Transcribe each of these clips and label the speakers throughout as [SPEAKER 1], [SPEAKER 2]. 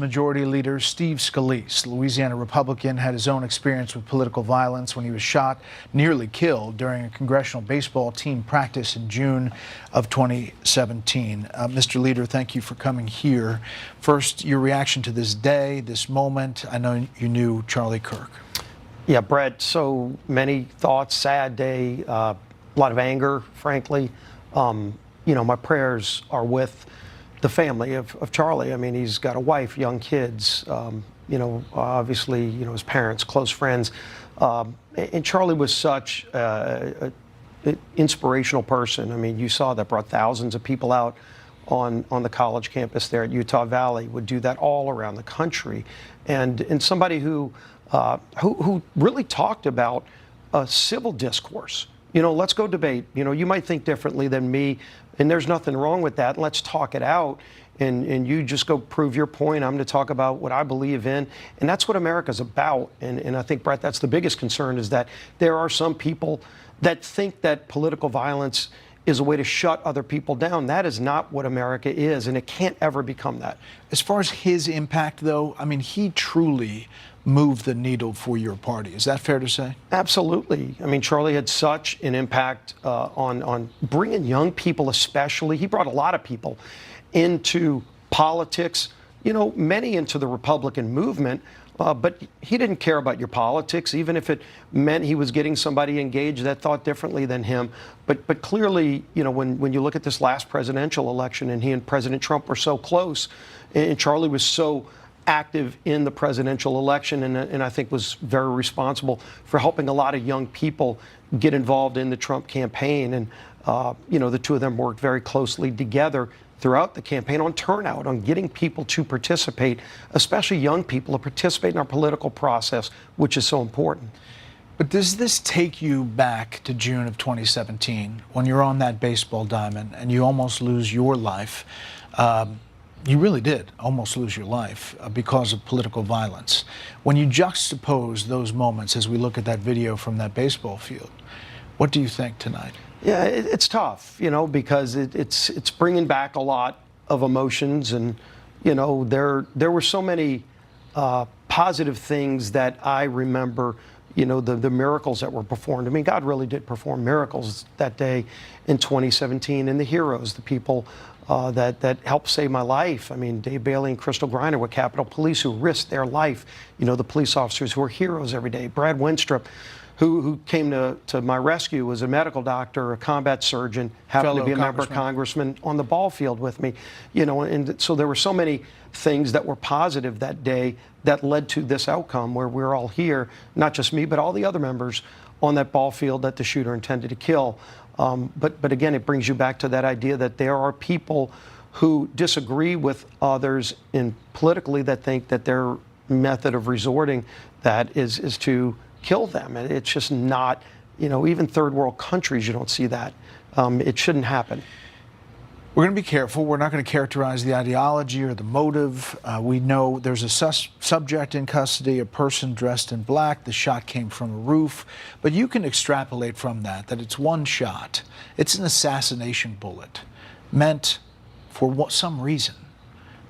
[SPEAKER 1] Majority Leader Steve Scalise, Louisiana Republican, had his own experience with political violence when he was shot, nearly killed, during a congressional baseball team practice in June of 2017. Mr. Leader, thank you for coming here. First, your reaction to this day, this moment. I know you knew Charlie Kirk.
[SPEAKER 2] Yeah, Bret, so many thoughts, sad day, a lot of anger, frankly. You know, my prayers are with the family of Charlie. I mean, he's got a wife, young kids, you know, obviously, you know, his parents, close friends. And Charlie was such an inspirational person. I mean, you saw that brought thousands of people out on the college campus there at Utah Valley, would do that all around the country. And somebody who really talked about a civil discourse. You know, let's go debate. You know, you might think differently than me, and there's nothing wrong with that. Let's talk it out, and you just go prove your point. I'm going to talk about what I believe in, and that's what America's about. And I think, Bret, that's the biggest concern, is that there are some people that think that political violence is a way to shut other people down. That is not what America is, and it can't ever become that.
[SPEAKER 1] As far as his impact, though, I mean, he truly moved the needle for your party. Is that fair to say?
[SPEAKER 2] Absolutely. I mean, Charlie had such an impact on bringing young people, especially. He brought a lot of people into politics, you know, many into the Republican movement, but he didn't care about your politics, even if it meant he was getting somebody engaged that thought differently than him. But clearly, you know, when you look at this last presidential election, and he and President Trump were so close, and Charlie was so active in the presidential election, and I think was very responsible for helping a lot of young people get involved in the Trump campaign. And, you know, the two of them worked very closely together throughout the campaign on turnout, on getting people to participate, especially young people, to participate in our political process, which is so important.
[SPEAKER 1] But does this take you back to June of 2017, when you're on that baseball diamond and you almost lose your life? You really did almost lose your life because of political violence. When you juxtapose those moments as we look at that video from that baseball field, what do you think tonight?
[SPEAKER 2] Yeah, it's tough, you know, because it's bringing back a lot of emotions. And, you know, there were so many positive things that I remember, you know, the miracles that were performed. I mean, God really did perform miracles that day in 2017, and the heroes, the people that helped save my life. I mean, Dave Bailey and Crystal Griner with Capitol Police, who risked their life. You know, the police officers who are heroes every day. Brad Winstrup, who came to my rescue, was a medical doctor, a combat surgeon, happened to be a member of Congressman on the ball field with me. You know, and so there were so many things that were positive that day that led to this outcome where we're all here, not just me, but all the other members on that ball field that the shooter intended to kill. But again, it brings you back to that idea that there are people who disagree with others politically, that think that their method of resorting that is to kill them. And it's just not, you know, even third world countries, you don't see that. It shouldn't happen.
[SPEAKER 1] We're going to be careful. We're not going to characterize the ideology or the motive. We know there's a subject in custody, a person dressed in black. The shot came from a roof. But you can extrapolate from that it's one shot. It's an assassination bullet meant for some reason.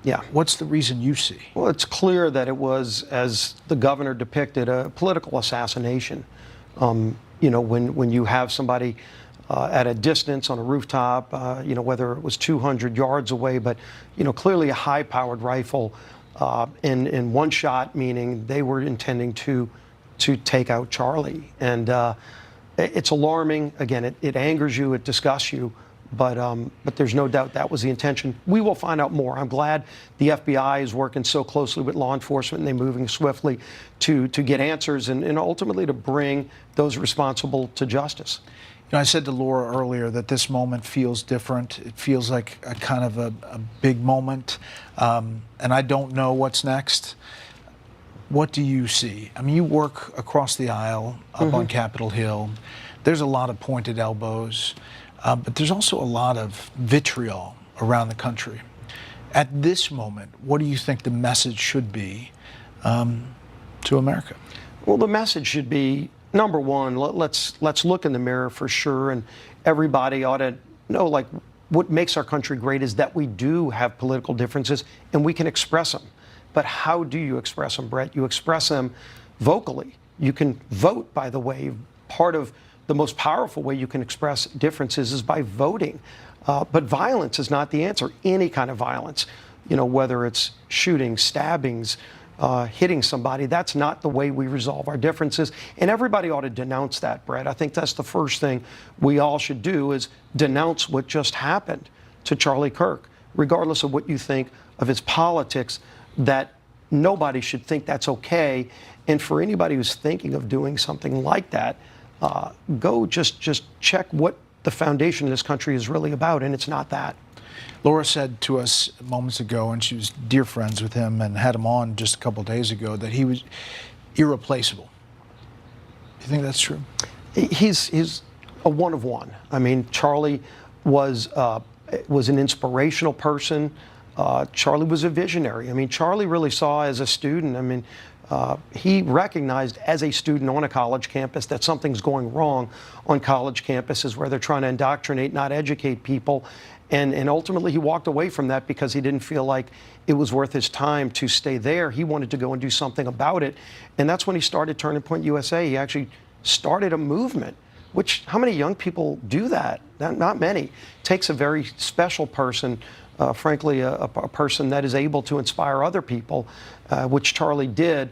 [SPEAKER 2] Yeah.
[SPEAKER 1] What's the reason you see?
[SPEAKER 2] Well, it's clear that it was, as the governor depicted, a political assassination. You know, when you have somebody at a distance on a rooftop, you know, whether it was 200 yards away, but, you know, clearly a high-powered rifle in one shot, meaning they were intending to take out Charlie. And it's alarming. Again, it angers you, it disgusts you, but there's no doubt that was the intention. We will find out more. I'm glad the FBI is working so closely with law enforcement, and they're moving swiftly to get answers and ultimately to bring those responsible to justice.
[SPEAKER 1] You know, I said to Laura earlier that this moment feels different. It feels like a kind of a big moment, and I don't know what's next. What do you see? I mean, you work across the aisle up on Capitol Hill. There's a lot of pointed elbows, but there's also a lot of vitriol around the country. At this moment, what do you think the message should be to America?
[SPEAKER 2] Well, the message should be, number one, let's look in the mirror for sure, and everybody ought to know, like, what makes our country great is that we do have political differences and we can express them. But how do you express them, Bret? You express them vocally. You can vote, by the way. Part of the most powerful way you can express differences is by voting. But violence is not the answer. Any kind of violence, whether it's shooting, stabbings, hitting somebody, that's not the way we resolve our differences. And everybody ought to denounce that, Bret. I think that's the first thing we all should do, is denounce what just happened to Charlie Kirk, regardless of what you think of his politics, that nobody should think that's okay. And for anybody who's thinking of doing something like that, go just check what the foundation of this country is really about, and it's not that.
[SPEAKER 1] Laura said to us moments ago, and she was dear friends with him and had him on just a couple days ago, that he was irreplaceable. You think that's true?
[SPEAKER 2] He's a one of one. I mean, Charlie was an inspirational person. Charlie was a visionary. I mean, Charlie really saw as a student, he recognized as a student on a college campus that something's going wrong on college campuses where they're trying to indoctrinate, not educate people. And ultimately he walked away from that because he didn't feel like it was worth his time to stay there. He wanted to go and do something about it. And that's when he started Turning Point USA. He actually started a movement, which, how many young people do that? Not many. It takes a very special person, frankly, a person that is able to inspire other people, which Charlie did,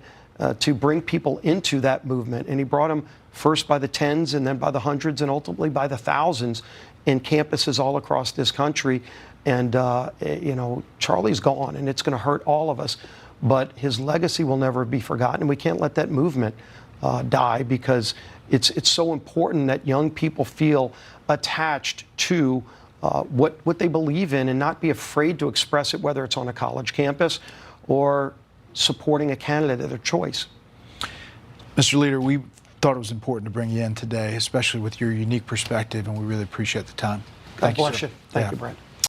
[SPEAKER 2] to bring people into that movement. And he brought them first by the tens and then by the hundreds and ultimately by the thousands in campuses all across this country. And, Charlie's gone, and it's going to hurt all of us. But his legacy will never be forgotten. And we can't let that movement die, because it's so important that young people feel attached to what they believe in and not be afraid to express it, whether it's on a college campus or supporting a candidate of their choice.
[SPEAKER 1] Mr. Leader, we thought it was important to bring you in today, especially with your unique perspective, and we really appreciate the time.
[SPEAKER 2] God bless you. Thank you, Bret.